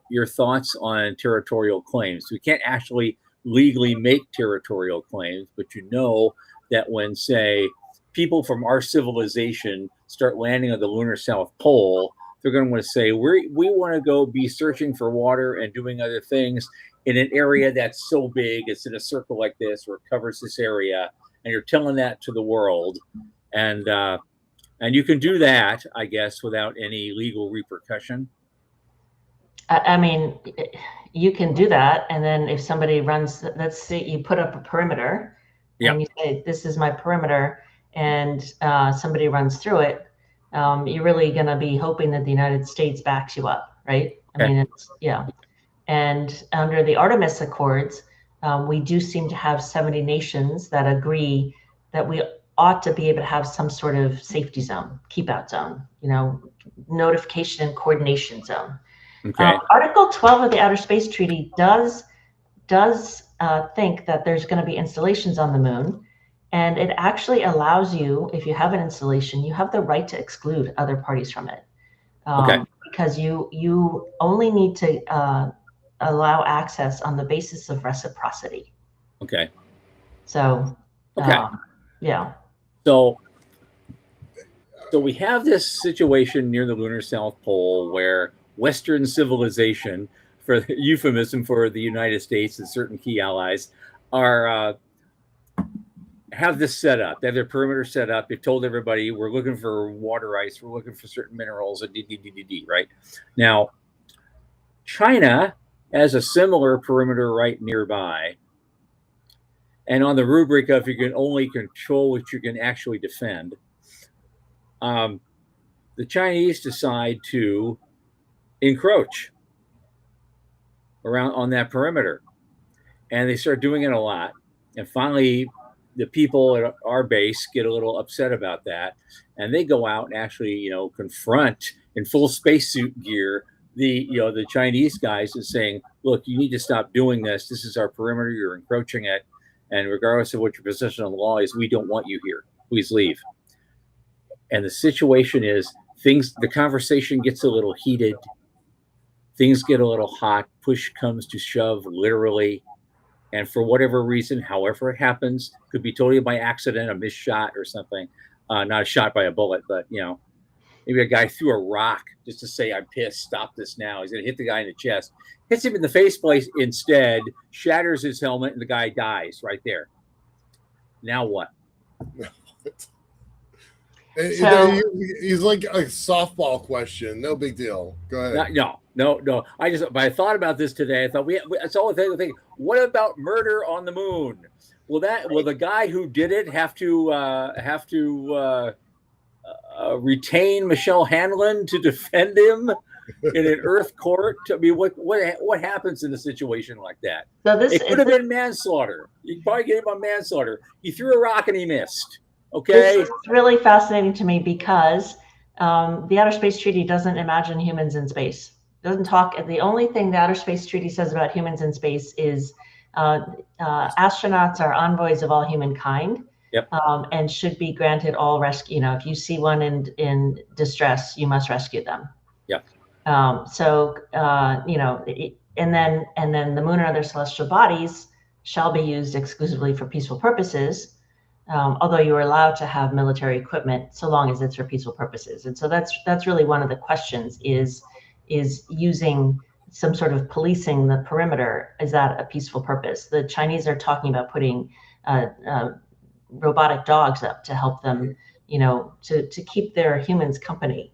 your thoughts on territorial claims. We can't actually legally make territorial claims, but you know that when, say, people from our civilization start landing on the lunar South Pole, they're going to want to say, we want to go be searching for water and doing other things in an area that's so big, it's in a circle like this, or it covers this area, and you're telling that to the world. And you can do that, I guess, without any legal repercussion. I mean, you can do that. And then if somebody runs, let's say you put up a perimeter and you say, this is my perimeter, and somebody runs through it, you're really going to be hoping that the United States backs you up, right? I mean, and under the Artemis Accords, we do seem to have 70 nations that agree that we ought to be able to have some sort of safety zone, keep out zone, you know, notification and coordination zone. Okay. Article 12 of the Outer Space Treaty does think that there's going to be installations on the moon, and it actually allows you, if you have an installation, you have the right to exclude other parties from it, because you only need to allow access on the basis of reciprocity. Okay. So So we have this situation near the lunar South Pole where Western civilization, for the euphemism for the United States and certain key allies, are have this set up. They have their perimeter set up. They've told everybody, we're looking for water ice, we're looking for certain minerals, and right? Now, China has a similar perimeter right nearby. And on the rubric of you can only control what you can actually defend, the Chinese decide to encroach around on that perimeter. And they start doing it a lot. And finally, the people at our base get a little upset about that. And they go out and actually, you know, confront in full spacesuit gear the Chinese guys and saying, look, you need to stop doing this. This is our perimeter. You're encroaching it. And regardless of what your position on the law is, we don't want you here. Please leave. And the situation is the conversation gets a little heated. Things get a little hot. Push comes to shove, literally. And for whatever reason, however it happens, could be totally by accident, a missed shot or something. Not a shot by a bullet, but, you know, maybe a guy threw a rock just to say, I'm pissed, stop this now. He's going to hit the guy in the chest. Hits him in the face place instead, shatters his helmet, and the guy dies right there. Now what? He's like a softball question. No big deal. Go ahead. No. But I thought about this today. I thought it's all the thing. What about murder on the moon? Will the guy who did it have to retain Michelle Hanlon to defend him in an Earth court? I mean, what happens in a situation like that? So it could have been manslaughter. You could probably get him on manslaughter. He threw a rock and he missed. Okay. This is really fascinating to me because the Outer Space Treaty doesn't imagine humans in space. doesn't talk. The only thing the Outer Space Treaty says about humans in space is astronauts are envoys of all humankind. Yep. And should be granted all rescue. If you see one in distress, you must rescue them. Yep. And then the moon and other celestial bodies shall be used exclusively for peaceful purposes, although you are allowed to have military equipment so long as it's for peaceful purposes. And so that's really one of the questions: is using some sort of policing the perimeter, is that a peaceful purpose? The Chinese are talking about putting robotic dogs up to help them, to keep their humans company.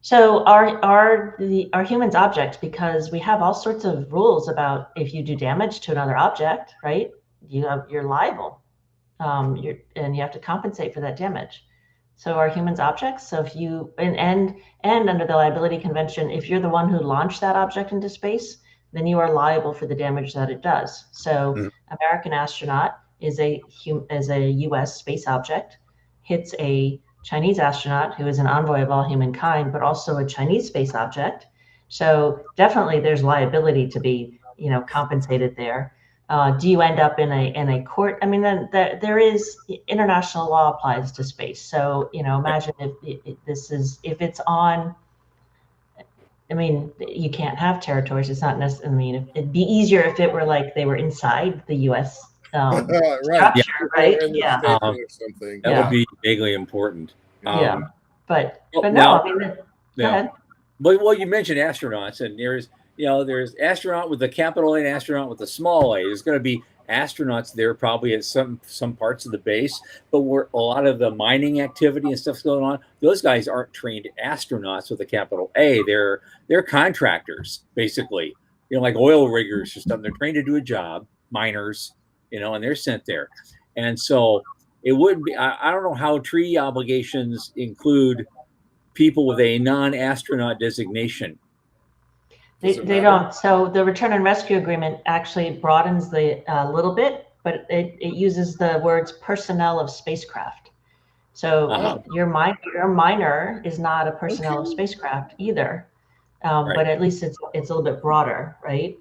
So are humans objects? Because we have all sorts of rules about if you do damage to another object, right? You're liable, and you have to compensate for that damage. So are humans objects? So if you and under the liability convention, if you're the one who launched that object into space, then you are liable for the damage that it does. So American astronaut is a U.S. space object, hits a Chinese astronaut who is an envoy of all humankind, but also a Chinese space object. So definitely there's liability to be, compensated there. Do you end up in a court? I mean, then there is international law applies to space. So, imagine if it's on. I mean, you can't have territories. It's not necessarily. I mean, it'd be easier if it were like they were inside the U.S. Right. Structure, right? Yeah. Or something. That would be vaguely important. But no, now, I mean, go ahead. Well, you mentioned astronauts, and there's astronaut with a capital A and astronaut with a small a. There's going to be astronauts there probably at some parts of the base, but where a lot of the mining activity and stuff's going on, those guys aren't trained astronauts with a capital A. They're contractors, basically, like oil riggers or something. They're trained to do a job, miners, and they're sent there. And so it would be, I don't know how treaty obligations include people with a non-astronaut designation. They don't. So the return and rescue agreement actually broadens the little bit, but it uses the words personnel of spacecraft. So your miner is not a personnel of spacecraft either, right. But at least it's a little bit broader, right?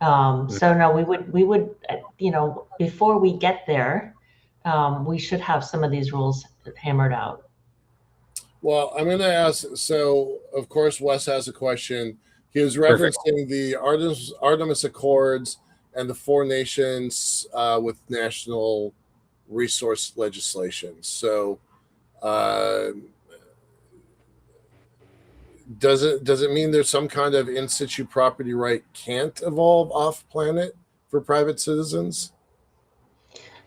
So no, we would before we get there, we should have some of these rules hammered out. Well, I'm going to ask. So of course, Wes has a question. He was referencing the Artemis Accords and the 4 nations with national resource legislation. So, does it mean there's some kind of in situ property right can't evolve off planet for private citizens?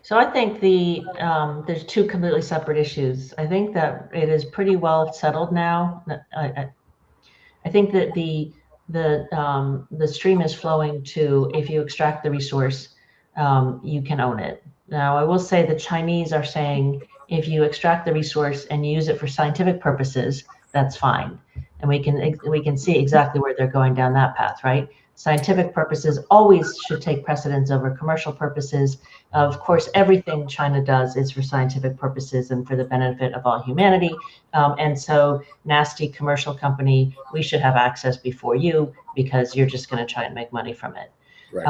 So I think there's 2 completely separate issues. I think that it is pretty well settled now. I think that the stream is flowing to, if you extract the resource, you can own it. Now, I will say the Chinese are saying if you extract the resource and use it for scientific purposes, that's fine. And we can see exactly where they're going down that path, right? Scientific purposes always should take precedence over commercial purposes. Of course, everything China does is for scientific purposes and for the benefit of all humanity. And so, nasty commercial company, we should have access before you because you're just going to try and make money from it. Right.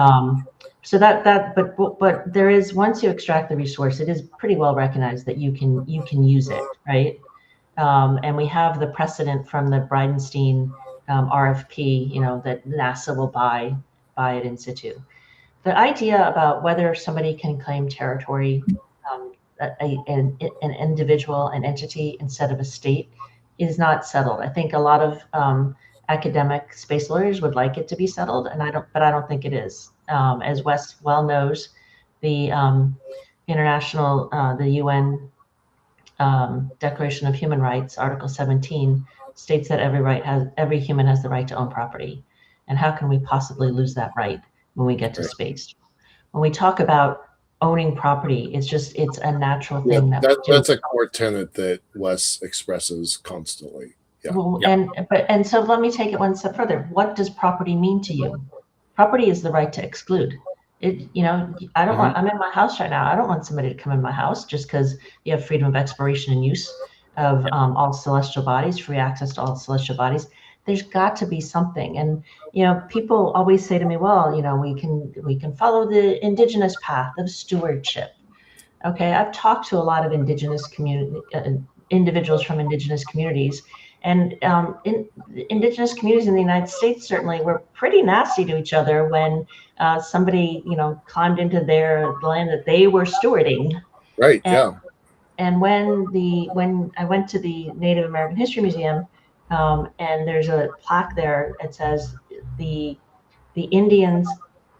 But there is, once you extract the resource, it is pretty well recognized that you can use it, right? And we have the precedent from the Bridenstine RFP, that NASA will buy it in situ. The idea about whether somebody can claim territory, an individual, an entity instead of a state, is not settled. I think a lot of academic space lawyers would like it to be settled, but I don't think it is. As Wes well knows, the the UN Declaration of Human Rights, Article 17, states that every human has the right to own property. And how can we possibly lose that right when we get to space? When we talk about owning property, it's a natural thing. That's a core tenet that Wes expresses constantly. Yeah. Well, and so let me take it one step further. What does property mean to you? Property is the right to exclude. I don't want, I'm in my house right now. I don't want somebody to come in my house just because you have freedom of exploration and use of all celestial bodies, free access to all celestial bodies. there's got to be something. And people always say to me, well, we can follow the indigenous path of stewardship. Okay, I've talked to a lot of individuals from indigenous communities, and indigenous communities in the United States certainly were pretty nasty to each other when somebody climbed into their land that they were stewarding. Right. And, Yeah. and when I went to the Native American History Museum, and there's a plaque there, it says the Indians,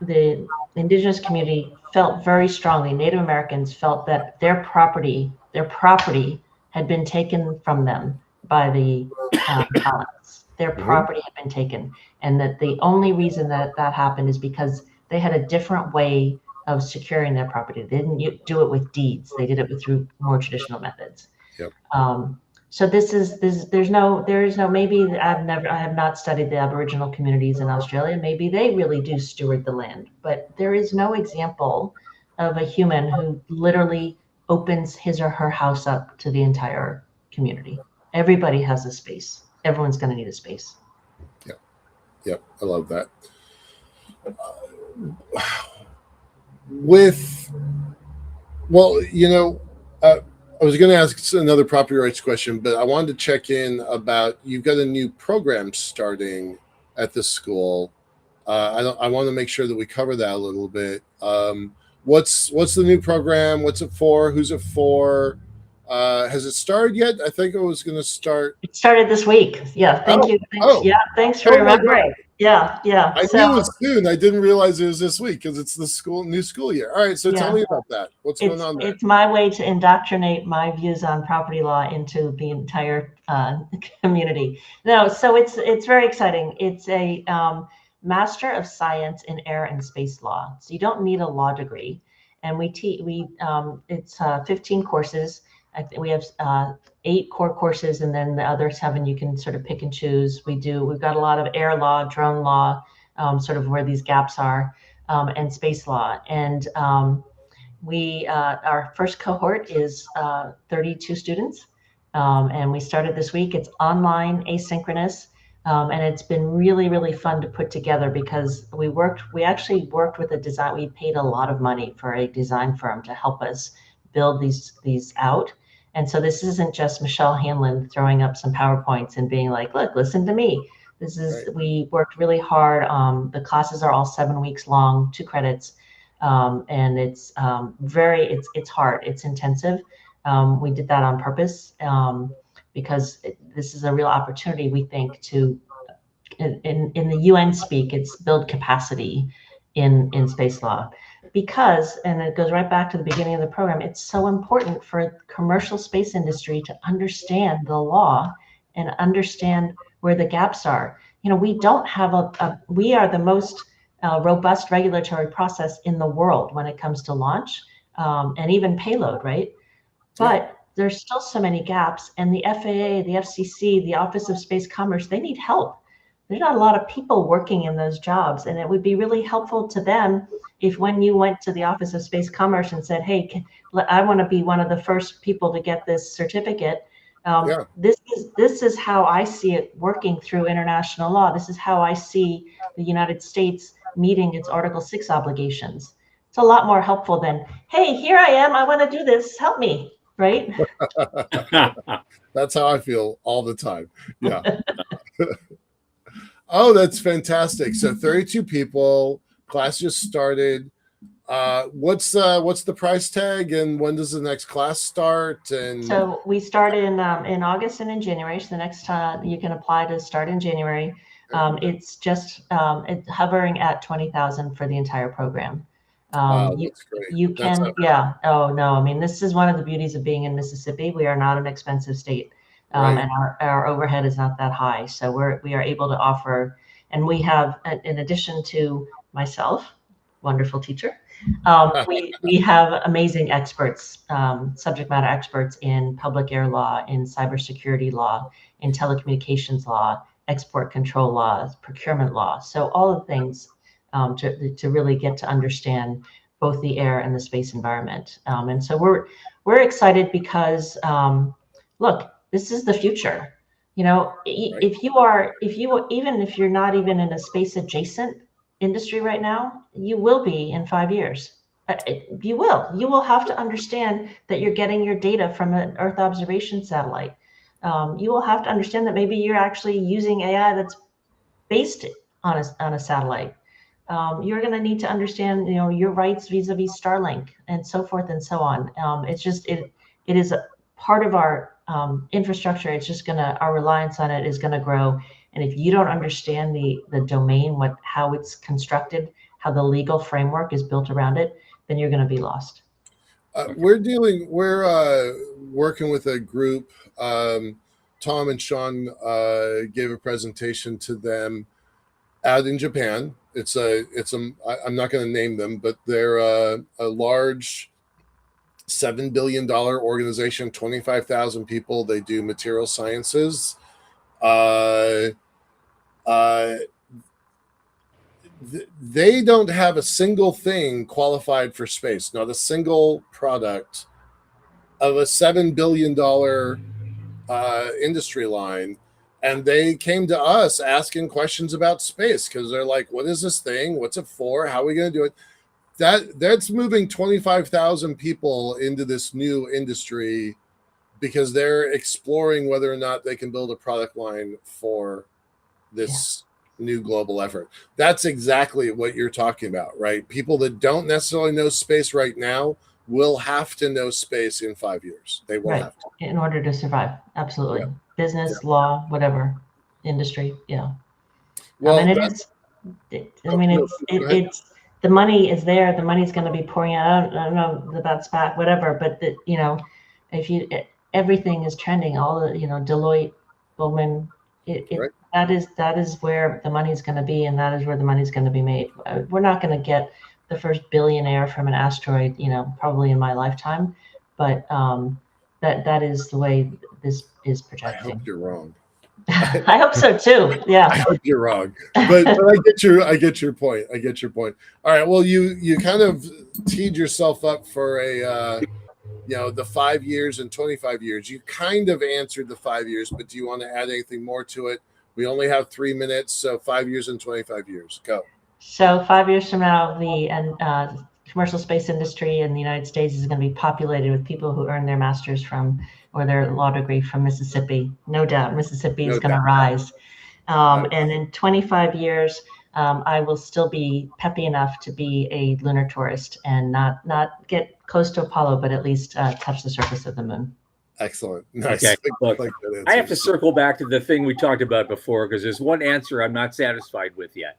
the indigenous community felt very strongly, Native Americans felt that their property had been taken from them by the colonists. Their property had been taken, and that the only reason that happened is because they had a different way of securing their property. They didn't do it with deeds. They did it through more traditional methods. Yep. So there is no, maybe I have not studied the Aboriginal communities in Australia. Maybe they really do steward the land, but there is no example of a human who literally opens his or her house up to the entire community. Everybody has a space. Everyone's going to need a space. Yep. Yep. I love that. I was going to ask another property rights question, but I wanted to check in about, you've got a new program starting at the school. I want to make sure that we cover that a little bit. What's the new program? What's it for? Who's it for? Has it started yet? I think it was going to start. It started this week. Yeah. Thank you. Thanks. Yeah. Thanks for remembering. Yeah. I knew it was soon. I didn't realize it was this week because it's the new school year. All right. So tell me about that. What's going on there? It's my way to indoctrinate my views on property law into the entire community. No, so it's very exciting. It's a Master of Science in Air and Space Law. So you don't need a law degree. And it's 15 courses. I think we have 8 core courses, and then the other 7 you can sort of pick and choose. We've got a lot of air law, drone law, sort of where these gaps are, and space law. And our first cohort is 32 students, and we started this week. It's online, asynchronous, and it's been really, really fun to put together because we actually worked with a design. We paid a lot of money for a design firm to help us build these out. And so this isn't just Michelle Hanlon throwing up some PowerPoints and being like, look, listen to me. We worked really hard. The classes are all 7 weeks long, 2 credits. And it's it's hard, it's intensive. We did that on purpose because this is a real opportunity, we think, to, in the UN speak, it's build capacity in space law. Because, and it goes right back to the beginning of the program, it's so important for commercial space industry to understand the law and understand where the gaps are. We don't have we are the most robust regulatory process in the world when it comes to launch and even payload, right? But there's still so many gaps, and the FAA, the FCC, the Office of Space Commerce, they need help. There's not a lot of people working in those jobs, and it would be really helpful to them if when you went to the Office of Space Commerce and said, hey, I want to be one of the first people to get this certificate. This is how I see it working through international law. This is how I see the United States meeting its Article 6 obligations. It's a lot more helpful than, hey, here I am, I want to do this, help me, right? That's how I feel all the time. Yeah. Oh, that's fantastic. So 32 people, class just started. What's the price tag, and when does the next class start? And so we start in August and in January. So the next time you can apply to start in January. It's just it's hovering at 20,000 for the entire program. Wow, that's great. You can, yeah. Oh no, I mean, this is one of the beauties of being in Mississippi. We are not an expensive state. And our overhead is not that high. So we are able to offer, and we have, in addition to myself, wonderful teacher, we have amazing experts, subject matter experts in public air law, in cybersecurity law, in telecommunications law, export control laws, procurement law. So all of the things to really get to understand both the air and the space environment. And so we're excited because, look, this is the future. You know, Right. if even if you're not even in a space adjacent industry right now, you will be in 5 years. You will have to understand that you're getting your data from an Earth observation satellite. You will have to understand that maybe you're actually using AI that's based on a satellite. You're going to need to understand, your rights vis-a-vis Starlink and so forth and so on. It is a part of our infrastructure. It's just our reliance on it is gonna grow. And if you don't understand the domain, how it's constructed, how the legal framework is built around it, then you're gonna be lost. We're working with a group. Tom and Sean gave a presentation to them out in Japan. I'm not going to name them, but they're a large $7 billion organization, 25,000 people. They do material sciences. They don't have a single thing qualified for space, not a single product of a $7 billion industry line. And they came to us asking questions about space because they're like, what is this thing? What's it for? How are we going to do it? That's moving 25,000 people into this new industry because they're exploring whether or not they can build a product line for this new global effort. That's exactly what you're talking about, right? People that don't necessarily know space right now will have to know space in 5 years. They will have to. In order to survive. Absolutely. Yeah. Business, law, whatever, industry. Yeah. Well, it's the money is there. The money's going to be pouring out. I don't know that that's back, whatever, but everything is trending. All the, Deloitte, Goldman, right. that is where the money's going to be, and that is where the money's going to be made. We're not going to get the first billionaire from an asteroid, probably in my lifetime, but that is the way this is projecting. I hope you're wrong. I hope so too. Yeah. I hope you're wrong, but I get your point. All right. Well, you kind of teed yourself up for a the 5 years and 25 years. You kind of answered the 5 years, but do you want to add anything more to it? We only have 3 minutes, so 5 years and 25 years. Go. So 5 years from now, the commercial space industry in the United States is going to be populated with people who earn their master's from or their law degree from Mississippi. No doubt, Mississippi is going to rise. And in 25 years, I will still be peppy enough to be a lunar tourist and not get close to Apollo, but at least touch the surface of the moon. Excellent. Nice. Okay. Look, I have to circle back to the thing we talked about before because there's one answer I'm not satisfied with yet.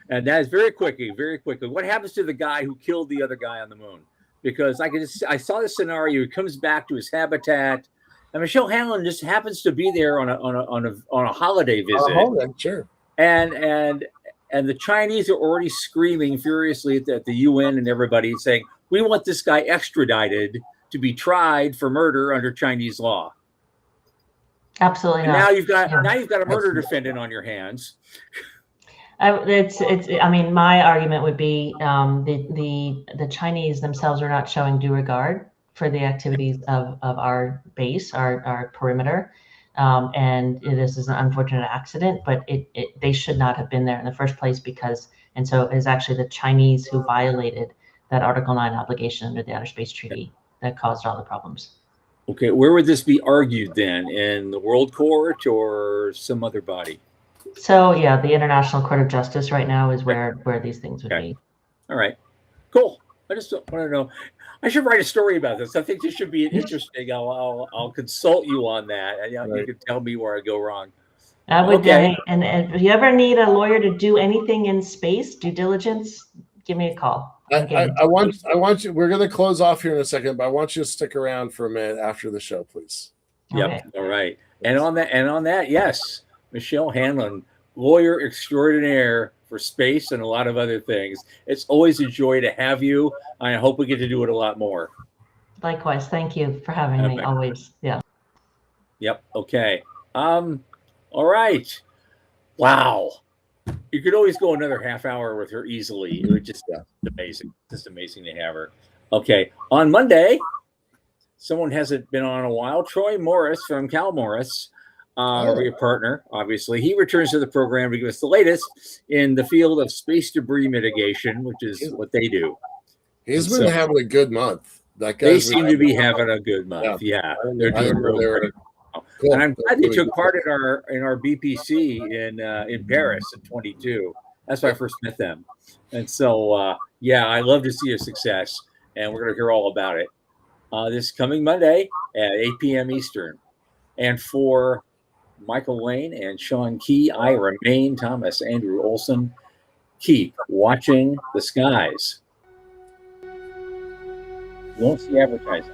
And that is very quickly. What happens to the guy who killed the other guy on the moon? Because I saw the scenario. He comes back to his habitat, and Michelle Hanlon just happens to be there on a holiday visit. Sure. And the Chinese are already screaming furiously at the UN and everybody, saying, "We want this guy extradited to be tried for murder under Chinese law." Absolutely and not. Now you've got a murder defendant on your hands. I mean, my argument would be the Chinese themselves are not showing due regard for the activities of our base, our perimeter. And this is an unfortunate accident, but they should not have been there in the first place and so it is actually the Chinese who violated that Article 9 obligation under the Outer Space Treaty that caused all the problems. Okay, where would this be argued then? In the World Court or some other body? So yeah, the International Court of Justice right now is where these things would be. All right, cool. I just want to know. I should write a story about this. I think this should be interesting. I'll consult you on that, and you can tell me where I go wrong. I would. Okay. And if you ever need a lawyer to do anything in space, due diligence, give me a call. I want you. We're going to close off here in a second, but I want you to stick around for a minute after the show, please. Yep. Okay. All right. And on that, yes. Michelle Hanlon, lawyer extraordinaire for space and a lot of other things. It's always a joy to have you. I hope we get to do it a lot more. Likewise. Thank you for having me. Always. Yeah. Yep. Okay. All right. Wow. You could always go another half hour with her easily. It was just amazing. Just amazing to have her. Okay. On Monday, someone hasn't been on a while. Troy Morris from Cal Morris. Oh. Be a partner, obviously. He returns to the program to give us the latest in the field of space debris mitigation, which is what they do. He's And been so having a good month. That they guy's seem to be having a good month. Yeah, they're doing real great. cool. And I'm glad they Really took good. part in our BPC in Paris in 22. That's when I first met them. And so yeah, I love to see a success, and we're going to hear all about it this coming Monday at 8 p.m. Eastern. And for Michael Laine and Sean Key, I remain Thomas Andrew Olson. Keep watching the skies. You won't see advertising.